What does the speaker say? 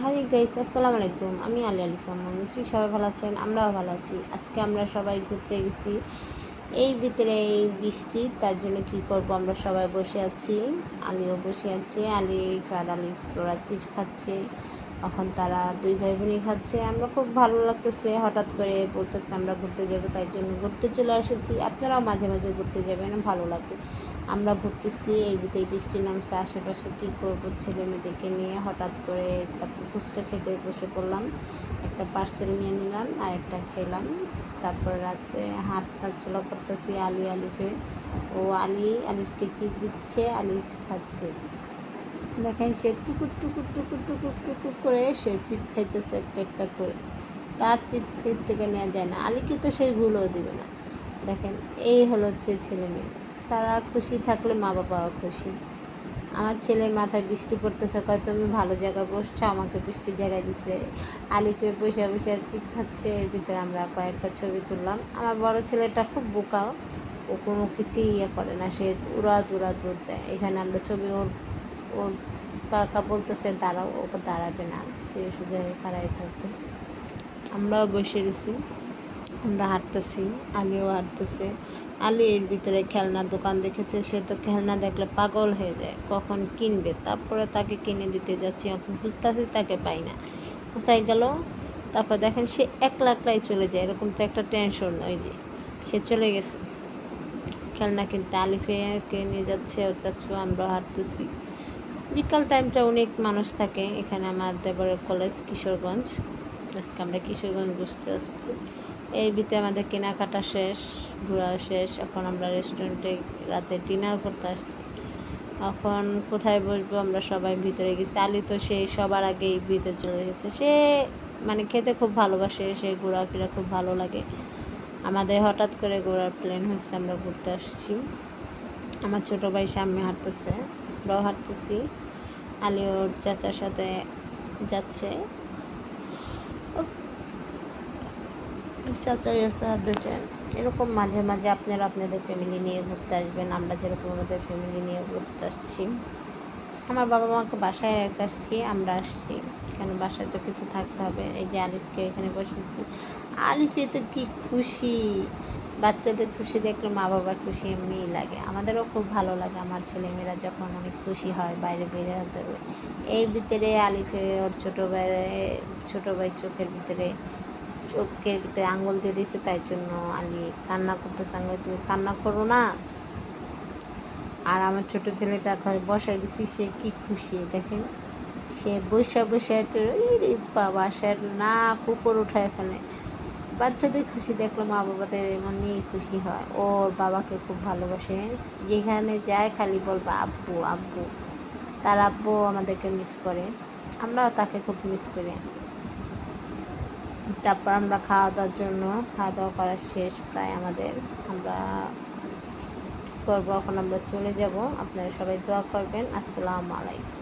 Hi guys, আসসালামু আলাইকুম। আমি আলিফা। নিশ্চয়ই সবাই ভালো আছেন, আমরাও ভালো আছি। আজকে আমরা সবাই ঘুরতে গেছি। এর ভিতরে এই বৃষ্টি, তার জন্য কি করব, আমরা সবাই বসে আছি। আলিও বসে আছে। আলিফ আর আলিফ ওরা চিপস খাচ্ছে। এখন তারা দুই ভাই বোনই খাচ্ছে। আমরা খুব ভালো লাগতেছে। হঠাৎ করে বলতেছে আমরা ঘুরতে যাব, তাই জন্য ঘুরতে চলে এসেছি। আপনারাও মাঝে মাঝে ঘুরতে যাবেন, ভালো লাগবে। আমরা ঘুরতেছি, এর ভিতরে বৃষ্টি নামছে। আশেপাশে কী করবো ছেলে মেয়েদেরকে নিয়ে হঠাৎ করে। তারপর ফুচকা খেতে বসে পড়লাম। একটা পার্সেল নিয়ে নিলাম আর একটা খেলাম। তারপর রাতে হাঁটা চলা করতেছি আলিফে। ও আলিফকে চিপ দিচ্ছে, আলিফ খাচ্ছে। দেখেন সে টুকুর টুকুর টুকুর টুকুর টুকুর করে সে চিপ খাইতেছে একটা একটা করে। তার চিপ থেকে নেওয়া যায় না, আলিকে তো সেই ভুলও দেবে না। দেখেন এই হলো হচ্ছে ছেলে মেয়ে। তারা খুশি থাকলে মা বাবাও খুশি। আমার ছেলের মাথায় বৃষ্টি পড়তেছে, কয় তুমি ভালো জায়গায় বসছো, আমাকে বৃষ্টির জায়গায় দিছে। আলিফে বসে বসে চিপ খাচ্ছে। এর ভিতরে আমরা কয়েকটা ছবি তুললাম। আমার বড় ছেলেটা খুব বোকা, ও কোনো কিছুই করে না, সে উড়া দৌড় দেয়। এখানে আমরা ছবি ওর ওর কাকা বলতেছে দাঁড়াও, ওকে দাঁড়াবে না, সে শুধু খাড়াই থাকবে। আমরাও বসে গেছি, আমরা হাঁটতেছি, আলিও হাঁটতেছে। আলি এর ভিতরে খেলনার দোকান দেখেছে, সে তো খেলনা দেখলে পাগল হয়ে যায়, কখন কিনবে। তারপরে তাকে কিনে দিতে যাচ্ছি, এখন খুঁজতেছি তাকে পাই না, কোথায় গেল। তারপর দেখেন সে একলাই চলে যায়, এরকম তো একটা টেনশন। ওই যে সে চলে গেছে খেলনা কিনতে। আলিফেকে নিয়ে যাচ্ছে ওর চাচ্ছু, আমরা হাঁটতেছি। বিকাল টাইমটা অনেক মানুষ থাকে এখানে। আমার দেবরের কলেজ কিশোরগঞ্জ। আজকে আমরা কিশোরগঞ্জ বুঝতে আসছি। এর ভিতরে আমাদের কেনাকাটা শেষ, ঘোরা শেষ। এখন আমরা রেস্টুরেন্টে রাতে ডিনার করতে আসছি। এখন কোথায় বসবো, আমরা সবাই ভিতরে গেছি। আলি তো সে সবার আগেই ভিতরে চলে গেছে। সে মানে খেতে খুব ভালোবাসে, সে ঘোরাফেরা খুব ভালো লাগে। আমাদের হঠাৎ করে ঘোরার প্ল্যান হয়েছে, আমরা ঘুরতে আসছি। আমার ছোটো ভাই সামনে হাঁটতেছে, আমরাও হাঁটতেছি। আলি ওর চাচার সাথে যাচ্ছে, চাচা গেছে হাত ধুতে। এরকম মাঝে মাঝে আপনারা আপনাদের ফ্যামিলি নিয়ে ঘুরতে আসবেন, আমরা যেরকম আমাদের ফ্যামিলি নিয়ে ঘুরতে আসছি। আমার বাবা মাকে বাসায় রেখে আসছি, আমরা আসছি। কেন বাসায় তো কিছু থাকতে হবে। এই যে আলিফকে এখানে বসেছি, আলিফে তো কি খুশি। বাচ্চাদের খুশি দেখলে মা বাবার খুশি এমনিই লাগে, আমাদেরও খুব ভালো লাগে। আমার ছেলেমেয়েরা যখন অনেক খুশি হয় বাইরে বেরে হতে হবে। এই ভিতরে আলিফে ওর ছোটো ভাই চোখের ভিতরে আঙুল দিয়ে দিয়েছে, তাই জন্য আলি কান্না করতেছে। আঙুল তুমি কান্না করো না। আর আমার ছোট ছেলেটা ঘরে বসাই দিছি, সে কি খুশি দেখেন। সে বসে বাবা সে না কুকুর উঠায় ফেলে। বাচ্চাদের খুশি দেখলো মা বাবাদের এমনি খুশি হয়। ওর বাবাকে খুব ভালোবাসে, যেখানে যায় খালি বলবা আব্বু আব্বু। তার আব্বু আমাদেরকে মিস করে, আমরাও তাকে খুব মিস করি। তারপর আমরা খাওয়া দাওয়া করা শেষ প্রায় আমাদের। আমরা করবো এখন, আমরা চলে যাব। আপনারা সবাই দোয়া করবেন। আসসালামু আলাইকুম।